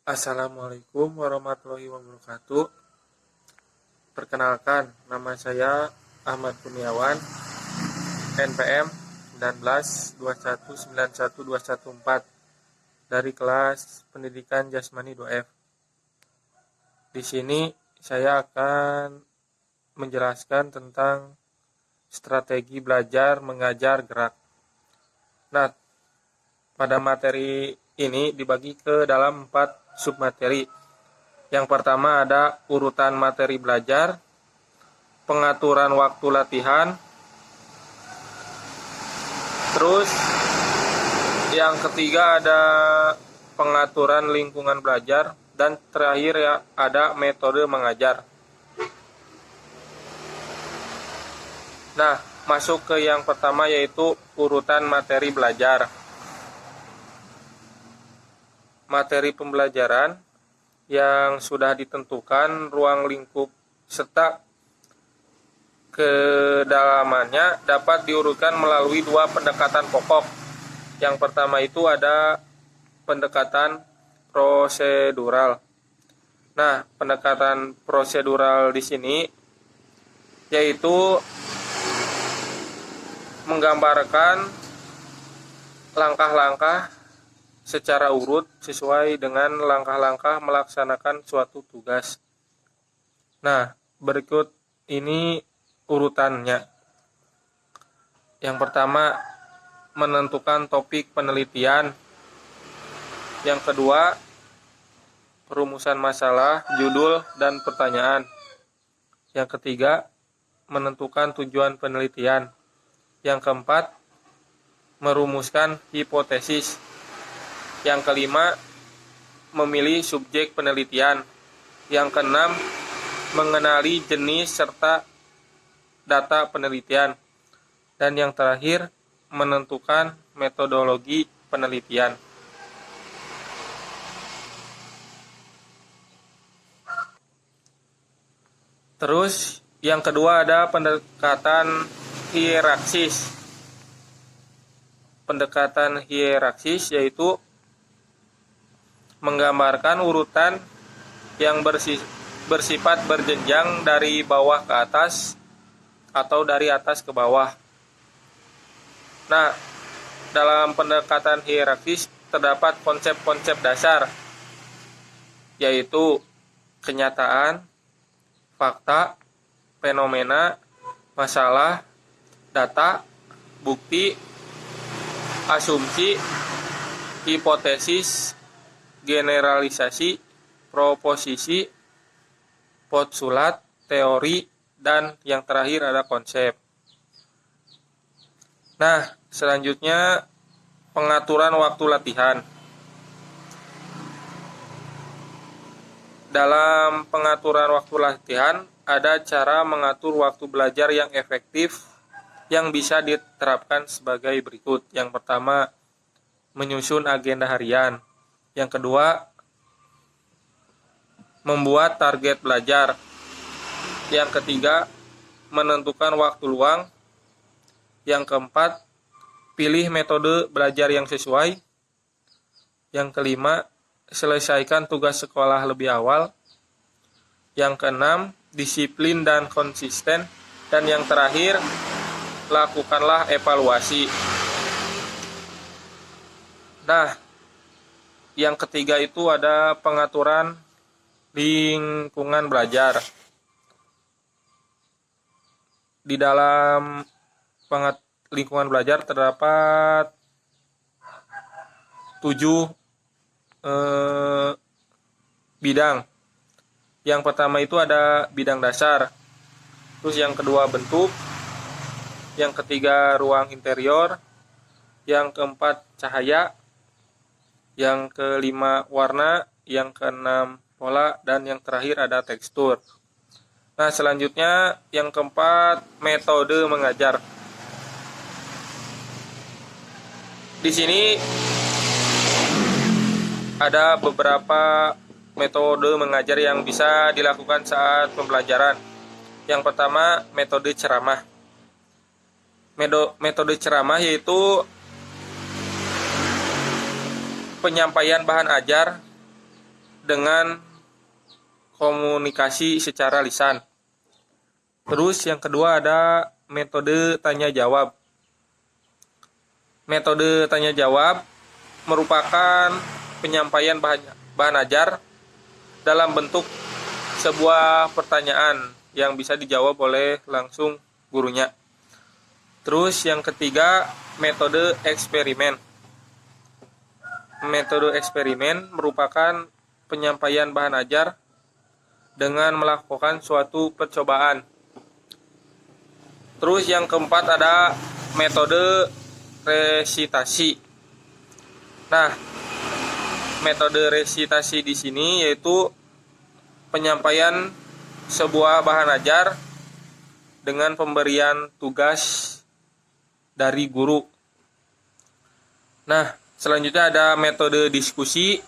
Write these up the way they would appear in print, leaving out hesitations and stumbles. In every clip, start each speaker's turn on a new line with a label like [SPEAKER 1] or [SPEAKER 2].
[SPEAKER 1] Assalamualaikum warahmatullahi wabarakatuh. Perkenalkan, nama saya Ahmad Kurniawan, NPM 1921912114 dari kelas Pendidikan Jasmani 2F. Di sini saya akan menjelaskan tentang strategi belajar mengajar gerak. Nah, pada materi ini dibagi ke dalam 4 submateri. Yang pertama ada urutan materi belajar, pengaturan waktu latihan, terus yang ketiga ada pengaturan lingkungan belajar, dan terakhir ya ada metode mengajar. Nah, masuk ke yang pertama yaitu urutan materi belajar. Materi pembelajaran yang sudah ditentukan ruang lingkup serta kedalamannya dapat diurutkan melalui 2 pendekatan pokok. Yang pertama itu ada pendekatan prosedural. Nah, pendekatan prosedural di sini yaitu menggambarkan langkah-langkah secara urut sesuai dengan langkah-langkah melaksanakan suatu tugas. Nah, berikut ini urutannya. Yang pertama, menentukan topik penelitian. Yang kedua, perumusan masalah, judul, dan pertanyaan. Yang ketiga, menentukan tujuan penelitian. Yang keempat, merumuskan hipotesis. Yang kelima, memilih subjek penelitian. Yang keenam, mengenali jenis serta data penelitian. Dan yang terakhir, menentukan metodologi penelitian. Terus, yang kedua ada pendekatan hierarkis. Pendekatan hierarkis yaitu menggambarkan urutan yang bersifat berjenjang dari bawah ke atas atau dari atas ke bawah. Nah, dalam pendekatan hierarkis terdapat konsep-konsep dasar, yaitu kenyataan, fakta, fenomena, masalah, data, bukti, asumsi, hipotesis, generalisasi, proposisi, postulat, teori, dan yang terakhir ada konsep. Nah, selanjutnya pengaturan waktu latihan. Dalam pengaturan waktu latihan, ada cara mengatur waktu belajar yang efektif yang bisa diterapkan sebagai berikut. Yang pertama, menyusun agenda harian. Yang kedua, membuat target belajar. Yang ketiga, menentukan waktu luang. Yang keempat, pilih metode belajar yang sesuai. Yang kelima, selesaikan tugas sekolah lebih awal. Yang keenam, disiplin dan konsisten. Dan yang terakhir, lakukanlah evaluasi. Nah, yang ketiga itu ada pengaturan lingkungan belajar. Di dalam lingkungan belajar terdapat 7 bidang. Yang pertama itu ada bidang dasar. Terus yang kedua bentuk. Yang ketiga ruang interior. Yang keempat cahaya. Yang kelima warna, yang keenam pola, dan yang terakhir ada tekstur. Nah, selanjutnya yang keempat metode mengajar. Di sini ada beberapa metode mengajar yang bisa dilakukan saat pembelajaran. Yang pertama, metode ceramah. Metode ceramah yaitu penyampaian bahan ajar dengan komunikasi secara lisan. Terus yang kedua ada metode tanya jawab. Metode tanya jawab merupakan penyampaian bahan ajar dalam bentuk sebuah pertanyaan yang bisa dijawab oleh langsung gurunya. Terus yang ketiga, metode eksperimen. Metode eksperimen merupakan penyampaian bahan ajar dengan melakukan suatu percobaan. Terus yang keempat ada metode resitasi. Nah, metode resitasi di sini yaitu penyampaian sebuah bahan ajar dengan pemberian tugas dari guru. Nah, selanjutnya ada metode diskusi,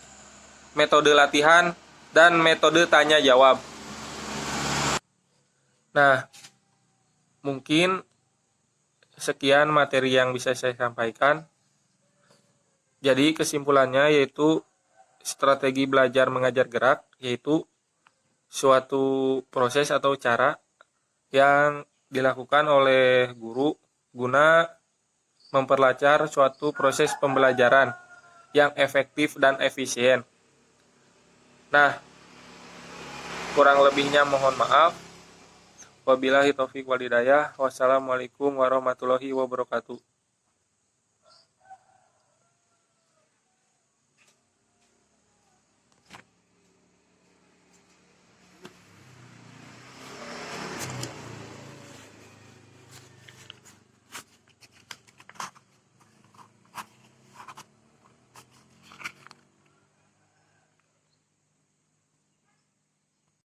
[SPEAKER 1] metode latihan, dan metode tanya jawab. Nah, mungkin sekian materi yang bisa saya sampaikan. Jadi kesimpulannya yaitu strategi belajar mengajar gerak yaitu suatu proses atau cara yang dilakukan oleh guru guna memperlancar suatu proses pembelajaran yang efektif dan efisien. Nah, kurang lebihnya mohon maaf. Wabillahi taufiq wal hidayah. Wassalamualaikum warahmatullahi wabarakatuh.